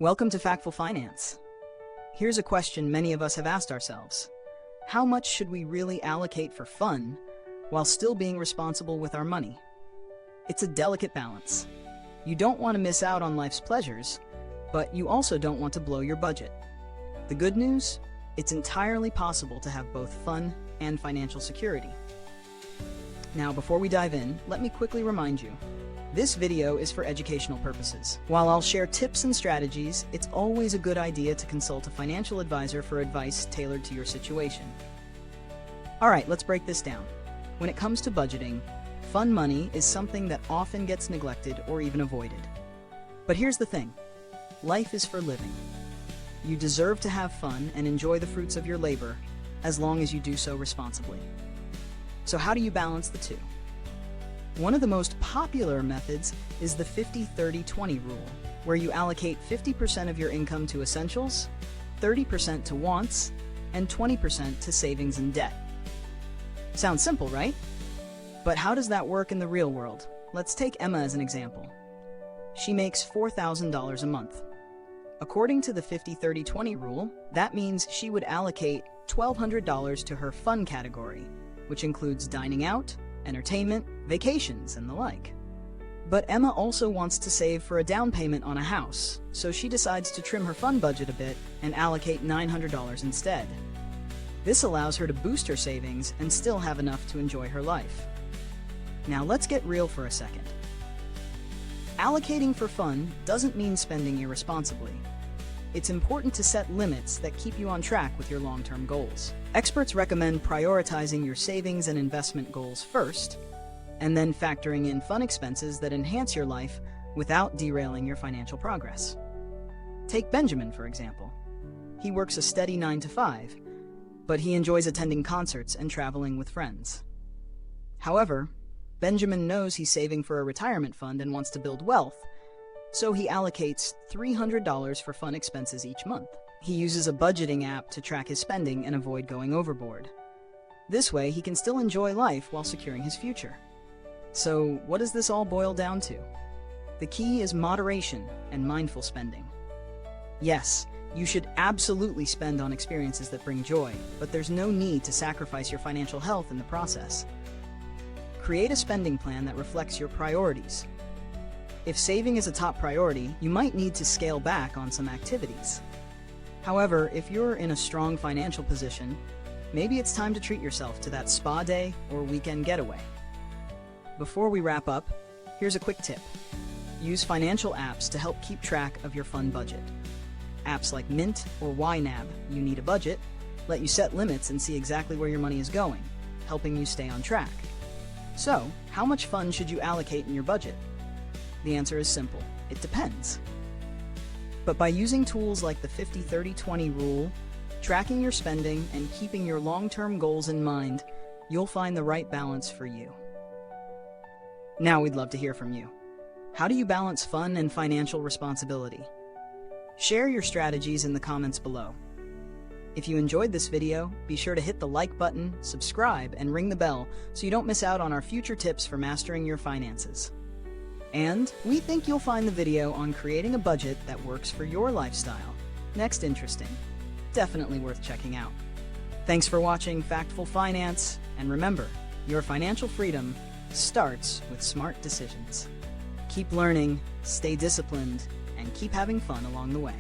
Welcome to Factful Finance. Here's a question many of us have asked ourselves. How much should we really allocate for fun while still being responsible with our money? It's a delicate balance. You don't want to miss out on life's pleasures, but you also don't want to blow your budget. The good news? It's entirely possible to have both fun and financial security. Now, before we dive in, let me quickly remind you, this video is for educational purposes. While I'll share tips and strategies, it's always a good idea to consult a financial advisor for advice tailored to your situation. Alright, let's break this down. When it comes to budgeting, fun money is something that often gets neglected or even avoided. But here's the thing, life is for living. You deserve to have fun and enjoy the fruits of your labor, as long as you do so responsibly. So how do you balance the two? One of the most popular methods is the 50-30-20 rule, where you allocate 50% of your income to essentials, 30% to wants, and 20% to savings and debt. Sounds simple, right? But how does that work in the real world? Let's take Emma as an example. She makes $4,000 a month. According to the 50-30-20 rule, that means she would allocate $1,200 to her fun category, which includes dining out, entertainment, vacations, and the like. But Emma also wants to save for a down payment on a house, so she decides to trim her fun budget a bit and allocate $900 instead. This allows her to boost her savings and still have enough to enjoy her life. Now let's get real for a second. Allocating for fun doesn't mean spending irresponsibly. It's important to set limits that keep you on track with your long-term goals. Experts recommend prioritizing your savings and investment goals first, and then factoring in fun expenses that enhance your life without derailing your financial progress. Take Benjamin, for example. He works a steady 9 to 5, but he enjoys attending concerts and traveling with friends. However, Benjamin knows he's saving for a retirement fund and wants to build wealth, so he allocates $300 for fun expenses each month. He uses a budgeting app to track his spending and avoid going overboard. This way, he can still enjoy life while securing his future. So, what does this all boil down to? The key is moderation and mindful spending. Yes, you should absolutely spend on experiences that bring joy, but there's no need to sacrifice your financial health in the process. Create a spending plan that reflects your priorities. If saving is a top priority, you might need to scale back on some activities. However, if you're in a strong financial position, maybe it's time to treat yourself to that spa day or weekend getaway. Before we wrap up, here's a quick tip. Use financial apps to help keep track of your fun budget. Apps like Mint or YNAB, You Need a Budget, let you set limits and see exactly where your money is going, helping you stay on track. So, how much fun should you allocate in your budget? The answer is simple. It depends. But by using tools like the 50-30-20 rule, tracking your spending, and keeping your long-term goals in mind, you'll find the right balance for you. Now we'd love to hear from you. How do you balance fun and financial responsibility? Share your strategies in the comments below. If you enjoyed this video, be sure to hit the like button, subscribe, and ring the bell so you don't miss out on our future tips for mastering your finances. And we think you'll find the video on creating a budget that works for your lifestyle next interesting. Definitely worth checking out. Thanks for watching Factful Finance, and remember, your financial freedom starts with smart decisions. Keep learning, stay disciplined, and keep having fun along the way.